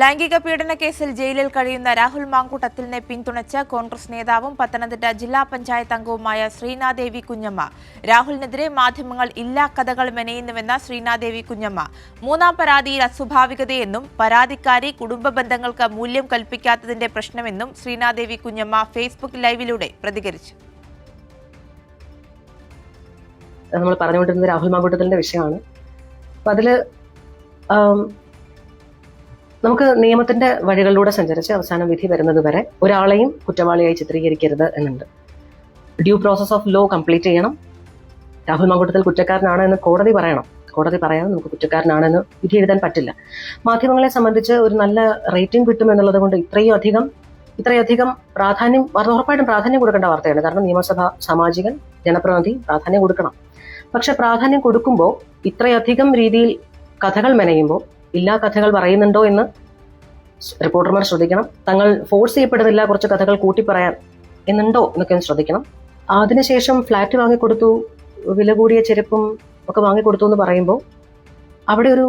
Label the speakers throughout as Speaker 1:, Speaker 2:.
Speaker 1: ലൈംഗിക പീഡന കേസിൽ ജയിലിൽ കഴിയുന്ന രാഹുൽ മാങ്കൂട്ടത്തിലിനെ പിന്തുണച്ച് കോൺഗ്രസ് നേതാവും പത്തനംതിട്ട ജില്ലാ പഞ്ചായത്ത് അംഗവുമായ ശ്രീനാദേവി കുഞ്ഞമ്മ. രാഹുലിനെതിരെ മാധ്യമങ്ങൾ ഇല്ലാ കഥകൾ മെനയുന്നുവെന്ന ശ്രീനാദേവി കുഞ്ഞമ്മ. മൂന്നാം പരാതിയിൽ അസ്വാഭാവികതയെന്നും പരാതിക്കാരി കുടുംബ ബന്ധങ്ങൾക്ക് മൂല്യം കൽപ്പിക്കാത്തതിന്റെ പ്രശ്നമെന്നും ശ്രീനാദേവി കുഞ്ഞമ്മ ഫേസ്ബുക്ക് ലൈവിലൂടെ പ്രതികരിച്ചു.
Speaker 2: നമ്മൾ പറഞ്ഞുകൊണ്ടിരുന്നത് രാഹുൽ മാങ്കൂട്ടത്തിലിന്റെ വിഷയമാണ്. അപ്പൊ അതില് നമുക്ക് നിയമത്തിന്റെ വഴികളിലൂടെ സഞ്ചരിച്ച് അവസാനം വിധി വരുന്നത് വരെ ഒരാളെയും കുറ്റവാളിയായി ചിത്രീകരിക്കരുത് എന്നുണ്ട്. Due process of law complete ചെയ്യണം. രാഹുൽ മാങ്കൂട്ടത്തിൽ കുറ്റക്കാരനാണ് എന്ന് കോടതി പറയണം. കോടതി പറയാൻ നമുക്ക് കുറ്റക്കാരനാണെന്ന് വിധി എഴുതാൻ പറ്റില്ല. മാധ്യമങ്ങളെ സംബന്ധിച്ച് ഒരു നല്ല റേറ്റിംഗ് കിട്ടും എന്നുള്ളത് കൊണ്ട് ഇത്രയധികം പ്രാധാന്യം ഉറപ്പായിട്ടും പ്രാധാന്യം കൊടുക്കേണ്ട വാർത്തയാണ്. കാരണം നിയമസഭ സാമാജികൻ ജനപ്രതിനിധി പ്രാധാന്യം കൊടുക്കണം. പക്ഷെ പ്രാധാന്യം കൊടുക്കുമ്പോൾ ഇത്രയധികം രീതിയിൽ കഥകൾ മെനയുമ്പോൾ ഇല്ലാ കഥകൾ പറയുന്നുണ്ടോ എന്ന് റിപ്പോർട്ടർമാർ ശ്രദ്ധിക്കണം. തങ്ങൾ ഫോഴ്സ് ചെയ്യപ്പെടുന്നില്ല കുറച്ച് കഥകൾ കൂട്ടിപ്പറയാൻ എന്നുണ്ടോ എന്നൊക്കെ ശ്രദ്ധിക്കണം. അതിനുശേഷം ഫ്ലാറ്റ് വാങ്ങിക്കൊടുത്തു, വില കൂടിയ ചെരുപ്പും ഒക്കെ വാങ്ങിക്കൊടുത്തു എന്ന് പറയുമ്പോൾ അവിടെ ഒരു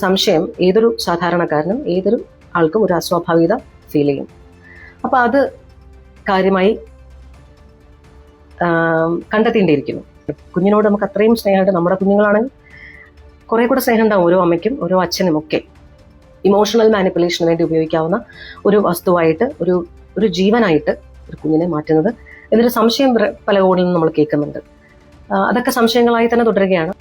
Speaker 2: സംശയം ഏതൊരു സാധാരണക്കാരനും ഏതൊരു ആൾക്കും ഒരു അസ്വാഭാവികത ഫീൽ ചെയ്യും. അപ്പൊ അത് കാര്യമായി കണ്ടെത്തേണ്ടിയിരിക്കുന്നു. കുഞ്ഞിനോട് നമുക്ക് അത്രയും സ്നേഹമുണ്ട്. നമ്മുടെ കുഞ്ഞുങ്ങളാണെങ്കിൽ കുറെ കൂടെ സ്നേഹം ഉണ്ടാവും ഓരോ അമ്മയ്ക്കും ഓരോ അച്ഛനും ഒക്കെ. ഇമോഷണൽ മാനിപ്പുലേഷന് വേണ്ടി ഉപയോഗിക്കാവുന്ന ഒരു വസ്തുവായിട്ട് ഒരു ജീവനായിട്ട് ഒരു കുഞ്ഞിനെ മാറ്റുന്നത് എന്നൊരു സംശയം പല കോണിൽ നിന്നും നമ്മൾ കേൾക്കുന്നുണ്ട്. അതൊക്കെ സംശയങ്ങളായി തന്നെ തുടരുകയാണ്.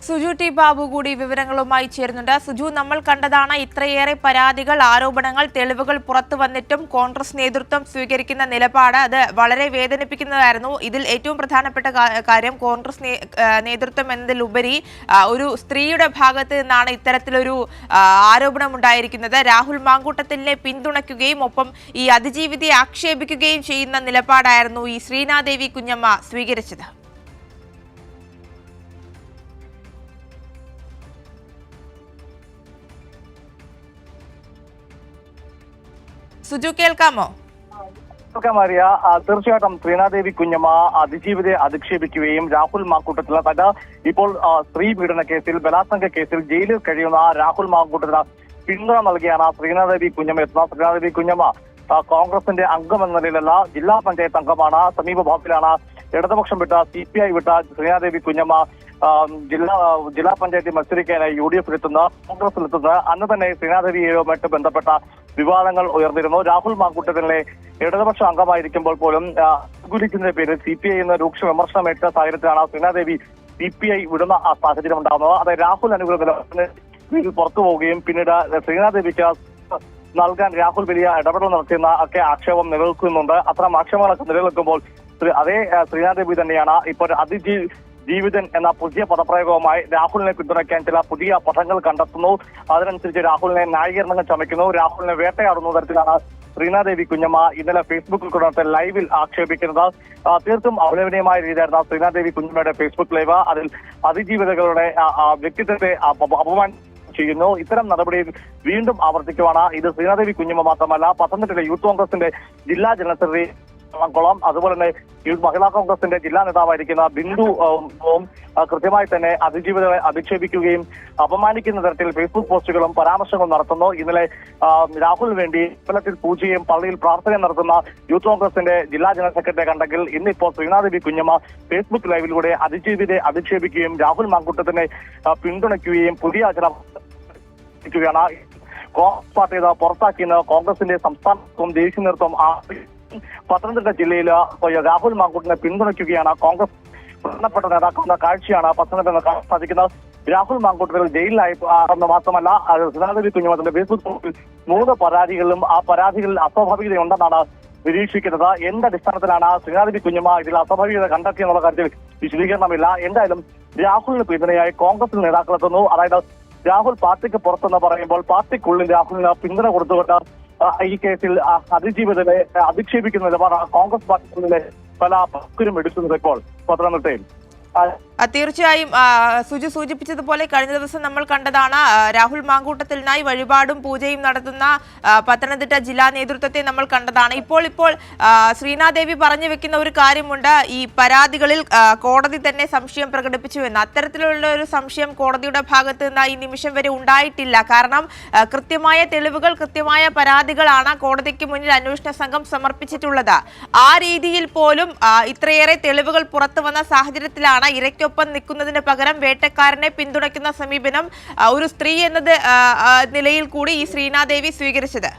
Speaker 1: സുജു ടി ബാബു കൂടി വിവരങ്ങളുമായി ചേരുന്നുണ്ട്. സുജു, നമ്മൾ കണ്ടതാണ് ഇത്രയേറെ പരാതികൾ, ആരോപണങ്ങൾ, തെളിവുകൾ പുറത്തു വന്നിട്ടും കോൺഗ്രസ് നേതൃത്വം സ്വീകരിക്കുന്ന നിലപാട് അത് വളരെ വേദനിപ്പിക്കുന്നതായിരുന്നു. ഇതിൽ ഏറ്റവും പ്രധാനപ്പെട്ട കാര്യം കോൺഗ്രസ് നേതൃത്വം എന്നതിലുപരി ഒരു സ്ത്രീയുടെ ഭാഗത്ത് നിന്നാണ് ഇത്തരത്തിലൊരു ആരോപണം ഉണ്ടായിരിക്കുന്നത്. രാഹുൽ മാങ്കൂട്ടത്തിലിനെ പിന്തുണയ്ക്കുകയും ഒപ്പം ഈ അതിജീവിതയെ ആക്ഷേപിക്കുകയും ചെയ്യുന്ന നിലപാടായിരുന്നു ഈ ശ്രീനാദേവി കുഞ്ഞമ്മ സ്വീകരിച്ചത്. സുജു, കേൾക്കാമോ?
Speaker 3: മാറിയ തീർച്ചയായിട്ടും ശ്രീനാദേവി കുഞ്ഞമ്മ അതിജീവിതയെ അധിക്ഷേപിക്കുകയും രാഹുൽ മാങ്കൂട്ടത്തിന് തന്റെ ഇപ്പോൾ സ്ത്രീ പീഡന കേസിൽ ബലാത്സംഗ കേസിൽ ജയിലിൽ കഴിയുന്ന രാഹുൽ മാങ്കൂട്ടത്തിന് പിന്തുണ നൽകിയാണ് ശ്രീനാദേവി കുഞ്ഞമ്മ എത്തുന്നത്. ശ്രീനാദേവി കുഞ്ഞമ്മ കോൺഗ്രസിന്റെ അംഗം എന്ന നിലയിലല്ല, ജില്ലാ പഞ്ചായത്ത് അംഗമാണ്. സമീപഭാഗത്തിലാണ് ഇടതുപക്ഷം വിട്ട CPI വിട്ട ശ്രീനാദേവി കുഞ്ഞമ്മ ജില്ലാ പഞ്ചായത്തിൽ മത്സരിക്കാനായി UDF കോൺഗ്രസിലെത്തുന്നത്. അന്ന് തന്നെ ശ്രീനാദേവിയുമായിട്ട് ബന്ധപ്പെട്ട വിവാദങ്ങൾ ഉയർന്നിരുന്നു. രാഹുൽ മാങ്കൂട്ടത്തിലെ ഇടതുപക്ഷ അംഗമായിരിക്കുമ്പോൾ പോലും അനുകൂലിക്കുന്നതിന്റെ പേരിൽ CPI എന്ന രൂക്ഷ വിമർശനമേറ്റ സാഹചര്യത്തിലാണ് ശ്രീനാദേവി CPI വിടുന്ന സാഹചര്യം ഉണ്ടാകുന്നത്. അതായത് രാഹുൽ അനുകൂല പുറത്തു പോവുകയും പിന്നീട് ശ്രീനാദേവിക്ക് നൽകാൻ രാഹുൽ വലിയ ഇടപെടൽ നടത്തിയെന്ന ഒക്കെ ആക്ഷേപം നിലനിൽക്കുന്നുണ്ട്. അത്തരം ആക്ഷേപങ്ങളൊക്കെ നിലനിൽക്കുമ്പോൾ അതേ ശ്രീനാദേവി തന്നെയാണ് ഇപ്പോൾ ജീവിതൻ എന്ന പുതിയ പദപ്രയോഗവുമായി രാഹുലിനെ പിന്തുണയ്ക്കാൻ ചില പുതിയ പദങ്ങൾ കണ്ടെത്തുന്നു. അതിനനുസരിച്ച് രാഹുലിനെ ന്യായീകരണങ്ങൾ ചമയ്ക്കുന്നു, രാഹുലിനെ വേട്ടയാടുന്ന തരത്തിലാണ് ശ്രീനാദേവി കുഞ്ഞമ്മ ഇന്നലെ ഫേസ്ബുക്കിൽ കൊടുത്ത ലൈവിൽ ആക്ഷേപിക്കുന്നത്. തീർത്തും അപലപനീയമായ രീതിയായിരുന്നു ശ്രീനാദേവി കുഞ്ഞമ്മയുടെ ഫേസ്ബുക്ക് ലൈവ്. അതിൽ അതിജീവിതകളുടെ വ്യക്തിത്വത്തെ അപമാനം ചെയ്യുന്നു. ഇത്തരം നടപടിയിൽ വീണ്ടും ആവർത്തിക്കുവാണ്. ഇത് ശ്രീനാദേവി കുഞ്ഞമ്മ മാത്രമല്ല, പത്തനംതിട്ടയിലെ യൂത്ത് കോൺഗ്രസിന്റെ ജില്ലാ ജനറൽ സെക്രട്ടറി ളം, അതുപോലെ തന്നെ മഹിളാ കോൺഗ്രസിന്റെ ജില്ലാ നേതാവായിരിക്കുന്ന ബിന്ദു കൃത്യമായി തന്നെ അതിജീവിതകളെ അധിക്ഷേപിക്കുകയും അപമാനിക്കുന്ന തരത്തിൽ ഫേസ്ബുക്ക് പോസ്റ്റുകളും പരാമർശങ്ങളും നടത്തുന്നു. ഇന്നലെ രാഹുൽ വേണ്ടി അമ്പലത്തിൽ പൂജയും പള്ളിയിൽ പ്രാർത്ഥനയും നടത്തുന്ന യൂത്ത് കോൺഗ്രസിന്റെ ജില്ലാ ജനറൽ സെക്രട്ടറി കണ്ടെങ്കിൽ ഇന്നിപ്പോൾ ശ്രീനാദേവി കുഞ്ഞമ്മ ഫേസ്ബുക്ക് ലൈവിലൂടെ അതിജീവിതയെ അധിക്ഷേപിക്കുകയും രാഹുൽ മാങ്കൂട്ടത്തിനെ പിന്തുണയ്ക്കുകയും പുതിയ ചില കോൺഗ്രസ് പാർട്ടി പുറത്താക്കിയെന്ന് കോൺഗ്രസിന്റെ സംസ്ഥാന ദേശീയ നേതൃത്വം പത്തനംതിട്ട ജില്ലയിൽ രാഹുൽ മാങ്കൂട്ടിനെ പിന്തുണയ്ക്കുകയാണ് കോൺഗ്രസ് പ്രധാനപ്പെട്ട നേതാക്കളുടെ കാഴ്ചയാണ് പത്തനംതിട്ട കാണാൻ സാധിക്കുന്നത്. രാഹുൽ മാങ്കൂട്ടത്തിൽ ജയിലിലായി മാത്രമല്ല, ശ്രീനാദേവി കുഞ്ഞമ്മത്തിന്റെ ഫേസ്ബുക്ക് പോസ്റ്റിൽ 3 പരാതികളിലും ആ പരാതികളിൽ അസ്വാഭാവികതയുണ്ടെന്നാണ് നിരീക്ഷിക്കുന്നത്. എന്തടിസ്ഥാനത്തിലാണ് ശ്രീനാദേവി കുഞ്ഞമ്മ ഇതിൽ അസ്വാഭാവികത കണ്ടെത്തിയെന്നുള്ള കാര്യത്തിൽ വിശദീകരണമില്ല. എന്തായാലും രാഹുലിന് പിന്തുണയായി കോൺഗ്രസിൽ നേതാക്കളെത്തുന്നു. അതായത് രാഹുൽ പാർട്ടിക്ക് പുറത്തെന്ന് പറയുമ്പോൾ പാർട്ടിക്കുള്ളിൽ രാഹുലിന് പിന്തുണ കൊടുത്തുകൊണ്ട് ഈ കേസിൽ അതിജീവിതരെ അധിക്ഷേപിക്കുന്ന നിലപാടാണ് കോൺഗ്രസ് പാർട്ടിക്കുള്ളിലെ പല പക്കരും എടുക്കുന്നത് ഇപ്പോൾ പത്തനംതിട്ടയിൽ.
Speaker 1: തീർച്ചയായും സുജു സൂചിപ്പിച്ചതുപോലെ കഴിഞ്ഞ ദിവസം നമ്മൾ കണ്ടതാണ് രാഹുൽ മാങ്കൂട്ടത്തിനായി വഴിപാടും പൂജയും നടത്തുന്ന പത്തനംതിട്ട ജില്ലാ നേതൃത്വത്തെ നമ്മൾ കണ്ടതാണ്. ഇപ്പോൾ ശ്രീനാദേവി പറഞ്ഞു വെക്കുന്ന ഒരു കാര്യമുണ്ട്, ഈ പരാതികളിൽ കോടതി തന്നെ സംശയം പ്രകടിപ്പിച്ചുവെന്ന്. അത്തരത്തിലുള്ള ഒരു സംശയം കോടതിയുടെ ഭാഗത്ത് നിന്ന് ഈ നിമിഷം വരെ ഉണ്ടായിട്ടില്ല. കാരണം കൃത്യമായ തെളിവുകൾ, കൃത്യമായ പരാതികളാണ് കോടതിക്ക് മുന്നിൽ അന്വേഷണ സംഘം സമർപ്പിച്ചിട്ടുള്ളത്. ആ രീതിയിൽ പോലും ഇത്രയേറെ തെളിവുകൾ പുറത്തു വന്ന സാഹചര്യത്തിലാണ് ഇരയ്ക്കൊപ്പം നിൽക്കുന്നതിന് പകരം വേട്ടക്കാരനെ പിന്തുണയ്ക്കുന്ന സമീപനം ഒരു സ്ത്രീ എന്നത് നിലയിൽ കൂടി ഈ ശ്രീനാദേവി സ്വീകരിച്ചത്.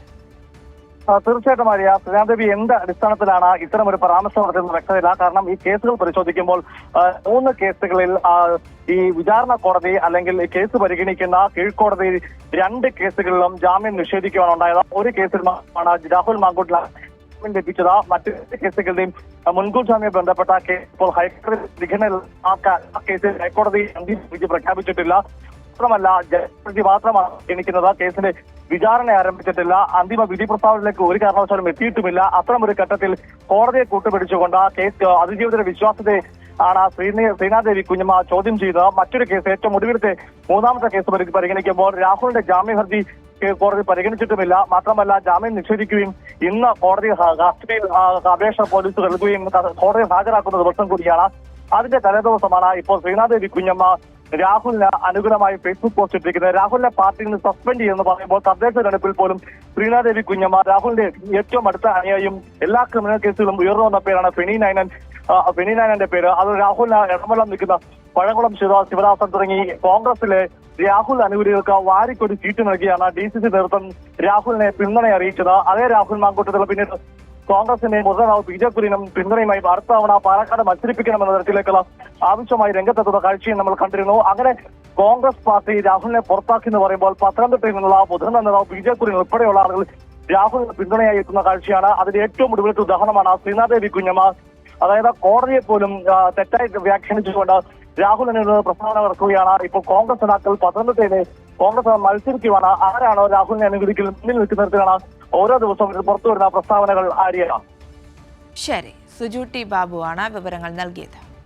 Speaker 3: തീർച്ചയായിട്ടും അറിയാം, ശ്രീനാദേവി എന്ത് അടിസ്ഥാനത്തിലാണ് ഇത്തരം ഒരു പരാമർശം നടത്തുന്നത് വ്യക്തതയില്ല. കാരണം ഈ കേസുകൾ പരിശോധിക്കുമ്പോൾ 3 കേസുകളിൽ ഈ വിചാരണ കോടതി അല്ലെങ്കിൽ കേസ് പരിഗണിക്കുന്ന കീഴ്ക്കോടതി 2 കേസുകളിലും ജാമ്യം നിഷേധിക്കുകയാണ് ഉണ്ടായത്. ഒരു കേസിൽ മാത്രമാണ് രാഹുൽ മാങ്കൂട്ട ലഭിച്ചത്. മറ്റു കേസുകളുടെയും മുൻകൂർ ജാമ്യം ബന്ധപ്പെട്ട കേസ് ഇപ്പോൾ ഹൈക്കോടതി പരിഗണനയിൽ ആ കേസിൽ ഹൈക്കോടതി അന്തിമ വിധി പ്രഖ്യാപിച്ചിട്ടില്ല. മാത്രമല്ല ജഡ്ജി മാത്രമാണ് ഗണിക്കുന്നത്. കേസിന്റെ വിചാരണ ആരംഭിച്ചിട്ടില്ല. അന്തിമ വിധി പ്രസ്താവനയിലേക്ക് ഒരു കാരണവശാലും എത്തിയിട്ടുമില്ല. അത്തരമൊരു ഘട്ടത്തിൽ കോടതിയെ കൂട്ടുപിടിച്ചുകൊണ്ട് കേസ് അതിജീവിതയുടെ വിശ്വാസത്തെ ആണ് ശ്രീനാദേവി കുഞ്ഞമ്മ ചോദ്യം ചെയ്ത് മറ്റൊരു കേസ്, ഏറ്റവും ഒടുവിലത്തെ 3ാമത്തെ കേസ് പരിഗണിക്കുമ്പോൾ രാഹുലിന്റെ ജാമ്യ ഹർജി കോടതി പരിഗണിച്ചിട്ടുമില്ല. മാത്രമല്ല ജാമ്യം നിഷേധിക്കുകയും ഇന്ന് കോടതി കസ്റ്റഡിയിൽ അപേക്ഷ പോലീസ് നൽകുകയും കോടതിയിൽ ഹാജരാക്കുന്ന ദിവസം കൂടിയാണ്. അതിന്റെ തലേദിവസമാണ് ഇപ്പോൾ ശ്രീനാദേവി കുഞ്ഞമ്മ രാഹുലിന് അനുകൂലമായി ഫേസ്ബുക്ക് പോസ്റ്റ് ഇട്ടിരിക്കുന്നത്. രാഹുലിനെ പാർട്ടിയിൽ നിന്ന് സസ്പെൻഡ് ചെയ്യുമെന്ന് പറയുമ്പോൾ തദ്ദേശ തെരഞ്ഞെടുപ്പിൽ പോലും ശ്രീനാദേവി കുഞ്ഞമ്മ രാഹുലിന്റെ ഏറ്റവും അടുത്ത അനുയായിയും എല്ലാ ക്രിമിനൽ കേസുകളും ഉയർന്നു വന്ന പേരാണ് ഫെനി നൈനന്റെ പേര്. അത് രാഹുലിന് ഇടമെല്ലാം നിൽക്കുന്ന പഴകുളം ശിവദാസൻ തുടങ്ങി കോൺഗ്രസിലെ രാഹുൽ അനുകൂലികൾക്ക് വാരിക്കൊരു സീറ്റ് നൽകിയാണ് DCC നേതൃത്വം രാഹുലിനെ പിന്തുണ അറിയിച്ചത്. അതേ രാഹുൽ മാങ്കൂട്ടത്തിൽ പിന്നീട് കോൺഗ്രസിന്റെ മുതിർന്ന PJ കുര്യനും പിന്തുണയുമായി അടുത്ത തവണ പാലക്കാട് മത്സരിപ്പിക്കണമെന്ന തരത്തിലേക്കുള്ള ആവശ്യമായി രംഗത്തെത്തുന്ന കാഴ്ചയും നമ്മൾ കണ്ടിരുന്നു. അങ്ങനെ കോൺഗ്രസ് പാർട്ടി രാഹുലിനെ പുറത്താക്കി എന്ന് പറയുമ്പോൾ പത്തനംതിട്ടയിൽ നിന്നുള്ള മുതിർന്ന നേതാവ് PJ കുര്യൻ ഉൾപ്പെടെയുള്ള ആളുകൾ രാഹുലിന് പിന്തുണയായി എത്തുന്ന കാഴ്ചയാണ്. അതിന്റെ ഏറ്റവും ഒടുവിലത്തെ ഉദാഹരണമാണ് ശ്രീനാദേവി കുഞ്ഞമ്മ. അതായത് കോടതിയെ പോലും തെറ്റായി വ്യാഖ്യാനിച്ചുകൊണ്ട് രാഹുലിന് പ്രസ്താവന ഇറക്കുകയാണ്. ഇപ്പോൾ കോൺഗ്രസ് നേതാക്കൾ പത്തനംതിട്ടയിലെ കോൺഗ്രസ് മത്സരിക്കുവാണ്. ആരാണോ രാഹുലിനെ അനുകൂലിക്കൽ മുന്നിൽ നിൽക്കുന്നിടത്തിലാണ് ഓരോ ദിവസവും പുറത്തു വരുന്ന പ്രസ്താവനകൾ. ആര്യ
Speaker 1: ശരി, സുജു ടി ബാബുവാണ് വിവരങ്ങൾ നൽകിയത്.